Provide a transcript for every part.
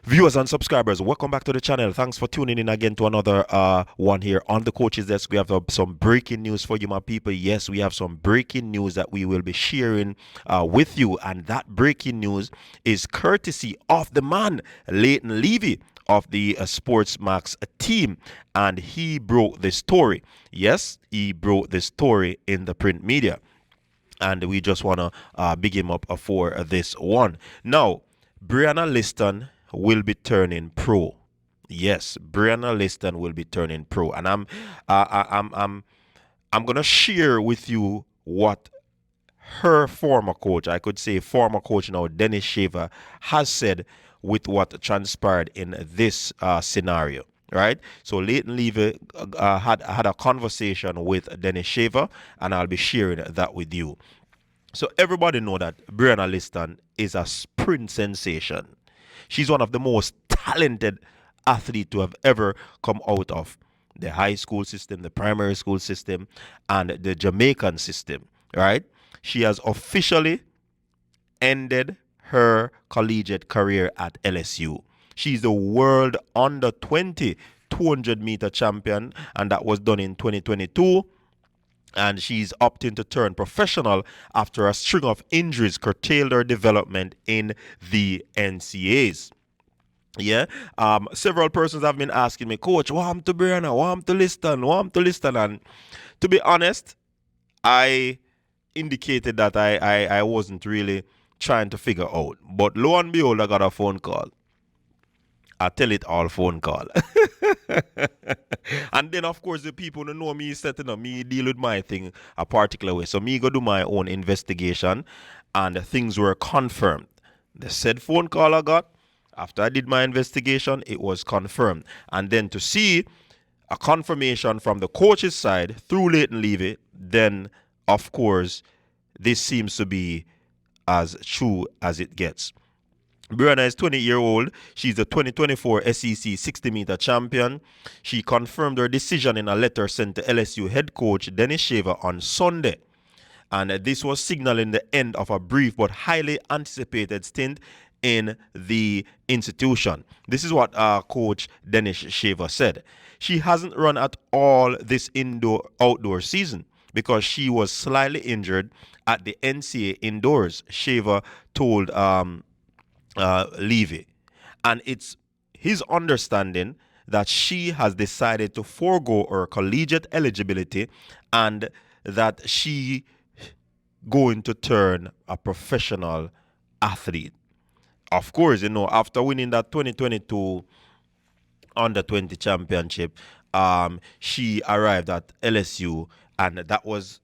Viewers and subscribers, welcome back to the channel. Thanks for tuning in again to another one here on the Coaches Desk. We have some breaking news for you, my people. Yes, we have some breaking news that we will be sharing with you, and that breaking news is courtesy of the man, Leighton Levy of the Sports Max team, and he broke the story. Yes, he broke the story in the print media, and we just want to big him up for this one. Now, Brianna Lyston will be turning pro. Yes, Brianna Lyston will be turning pro, and I'm gonna share with you what her former coach, I could say former coach now, Dennis Shaver, has said with what transpired in this scenario. Right, so Leighton Levy had a conversation with Dennis Shaver, and I'll be sharing that with you. So everybody know that Brianna Lyston is a sprint sensation. She's one of the most talented athletes to have ever come out of the high school system, the primary school system, and the Jamaican system, right? She has officially ended her collegiate career at LSU. She's the world under 20 200-meter champion, and that was done in 2022, and she's opting to turn professional after a string of injuries curtailed her development in the NCAs. Yeah, several persons have been asking me, Coach, what happened to Brianna? What happened to Liston? What happened to Liston? And to be honest, I indicated that I wasn't really trying to figure out. But lo and behold, I got a phone call. I tell it all phone call. And then of course the people who know me setting up me deal with my thing a particular way. So me go do my own investigation, and things were confirmed. The said phone call I got after I did my investigation, it was confirmed. And then to see a confirmation from the coach's side through Leighton Levy, then of course this seems to be as true as it gets. Brianna is 20-year-old. She's the 2024 SEC 60-meter champion. She confirmed her decision in a letter sent to LSU head coach Dennis Shaver on Sunday. And this was signaling the end of a brief but highly anticipated stint in the institution. This is what coach Dennis Shaver said. She hasn't run at all this outdoor season because she was slightly injured at the NCAA indoors, Shaver told Levy. And it's his understanding that she has decided to forego her collegiate eligibility, and that she going to turn a professional athlete. Of course, after winning that 2022 under 20 championship, she arrived at LSU, and that was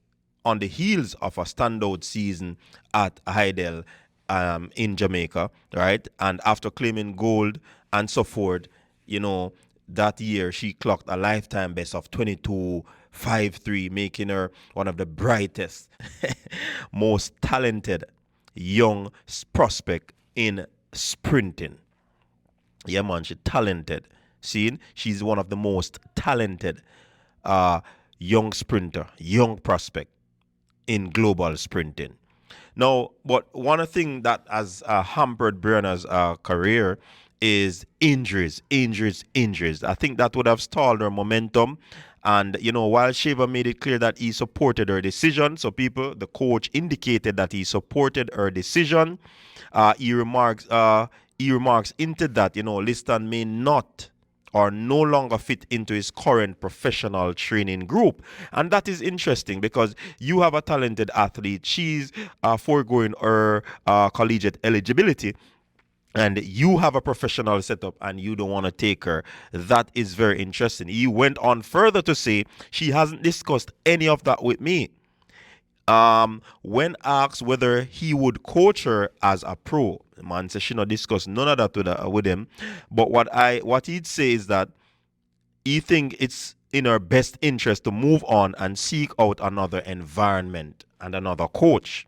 on the heels of a standout season at Heidel in Jamaica, right? And after claiming gold and so forth, that year she clocked a lifetime best of 22.53, making her one of the brightest, most talented young prospect in sprinting. Yeah, man, she's talented. Seeing, she's one of the most talented young sprinter, young prospect in global sprinting. Now, but one thing that has hampered Brianna's career is injuries, injuries, injuries. I think that would have stalled her momentum. And, while Shaver made it clear that he supported her decision, so the coach indicated that he supported her decision, he remarks into that, Liston may not or no longer fit into his current professional training group. And that is interesting because you have a talented athlete. She's foregoing her collegiate eligibility, and you have a professional setup and you don't want to take her. That is very interesting. He went on further to say she hasn't discussed any of that with me. When asked whether he would coach her as a pro, the man said she not discussed none of that with him. But what he'd say is that he think it's in her best interest to move on and seek out another environment and another coach.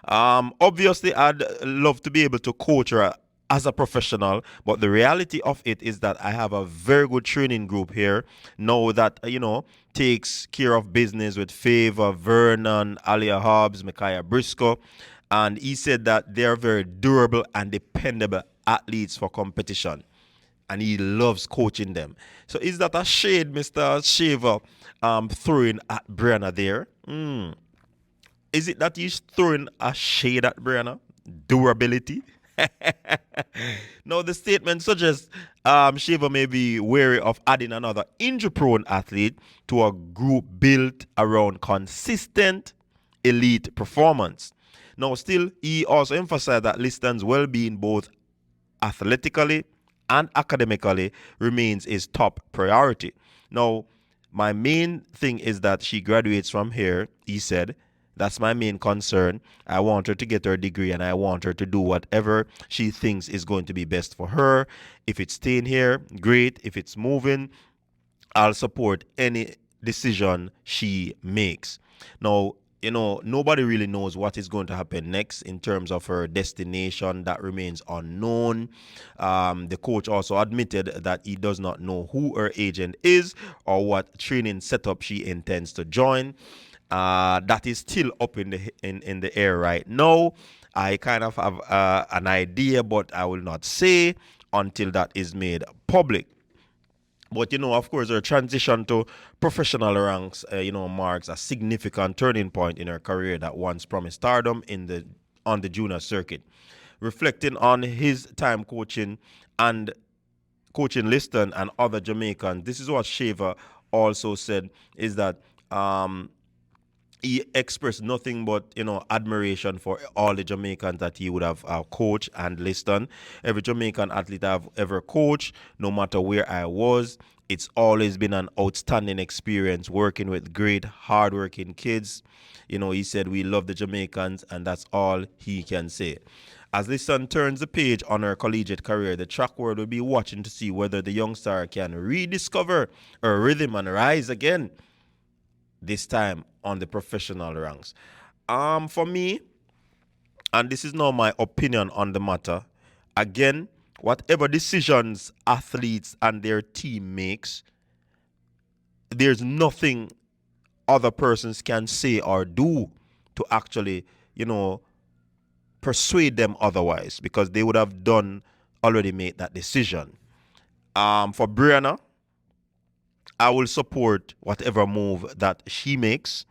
Obviously, I'd love to be able to coach her as a professional, but the reality of it is that I have a very good training group here now that takes care of business with Favor, Vernon, Alia Hobbs, Micaiah Briscoe, And he said that they are very durable and dependable athletes for competition. And he loves coaching them. So is that a shade, Mr. Shaver, throwing at Brianna there? Is it that he's throwing a shade at Brianna? Durability? Now, the statement suggests Shaver may be wary of adding another injury prone athlete to a group built around consistent elite performance. Now, still, he also emphasized that Liston's well being, both athletically and academically, remains his top priority. Now, my main thing is that she graduates from here, he said. That's my main concern. I want her to get her degree and I want her to do whatever she thinks is going to be best for her. If it's staying here, great. If it's moving, I'll support any decision she makes. Now, nobody really knows what is going to happen next in terms of her destination. That remains unknown. The coach also admitted that he does not know who her agent is or what training setup she intends to join. That is still up in the air right now. I kind of have an idea, but I will not say until that is made public. But of course, her transition to professional ranks, marks a significant turning point in her career that once promised stardom on the junior circuit. Reflecting on his time coaching Liston and other Jamaicans, this is what Shaver also said: is that he expressed nothing but admiration for all the Jamaicans that he would have coached and Liston. Every Jamaican athlete I've ever coached, no matter where I was, it's always been an outstanding experience working with great, hardworking kids. He said we love the Jamaicans, and that's all he can say. As Liston turns the page on her collegiate career, the track world will be watching to see whether the young star can rediscover her rhythm and rise again, this time on the professional ranks. For me, and this is now my opinion on the matter, again, whatever decisions athletes and their team makes, there's nothing other persons can say or do to actually, persuade them otherwise, because they would have done already made that decision. For Brianna, I will support whatever move that she makes.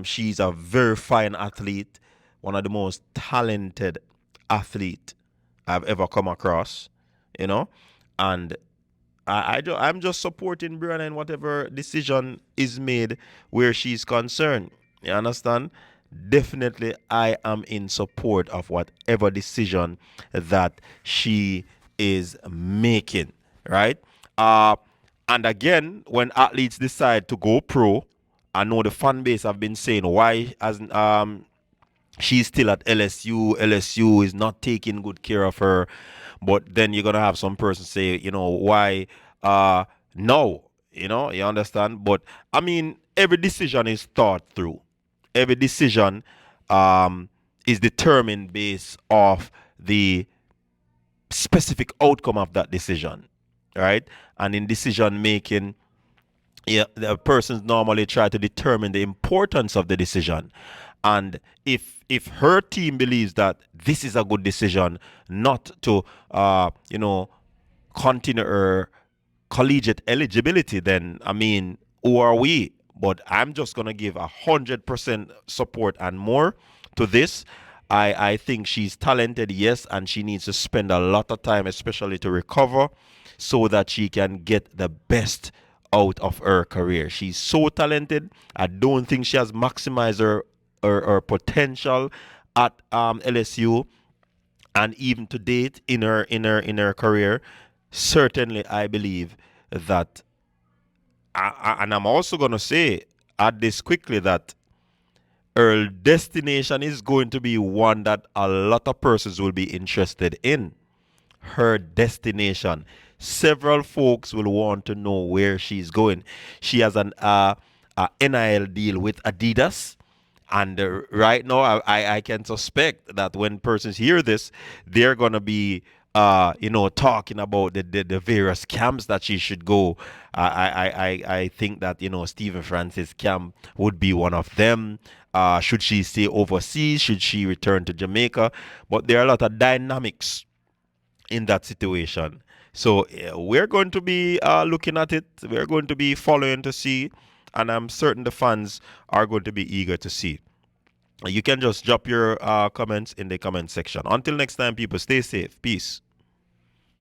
She's a very fine athlete, one of the most talented athlete I've ever come across, and I'm just supporting Brianna in whatever decision is made where she's concerned. You understand? Definitely, I am in support of whatever decision that she is making, right? And again, when athletes decide to go pro, I know the fan base have been saying why as she's still at LSU. LSU is not taking good care of her. But then you're gonna have some person say, why no, you understand? But I mean, every decision is thought through. Every decision is determined based off the specific outcome of that decision. Right? And in decision making, yeah, the persons normally try to determine the importance of the decision. And if her team believes that this is a good decision not to continue her collegiate eligibility, then I mean, who are we? But I'm just gonna give 100% support and more to this. I think she's talented, yes, and she needs to spend a lot of time, especially to recover, so that she can get the best out of her career. She's so talented. I don't think she has maximized her potential at LSU, and even to date in her career. Certainly, I believe that, and I'm also gonna say, add this quickly, that her destination is going to be one that a lot of persons will be interested in. Her destination. Several folks will want to know where she's going. She has an a NIL deal with Adidas. And right now, I can suspect that when persons hear this, they're going to be talking about the various camps that she should go. I think that, Stephen Francis camp would be one of them. Should she stay overseas? Should she return to Jamaica? But there are a lot of dynamics in that situation. So we're going to be looking at it. We're going to be following to see, and I'm certain the fans are going to be eager to see. You can just drop your comments in the comment section. Until next time, people, stay safe. Peace.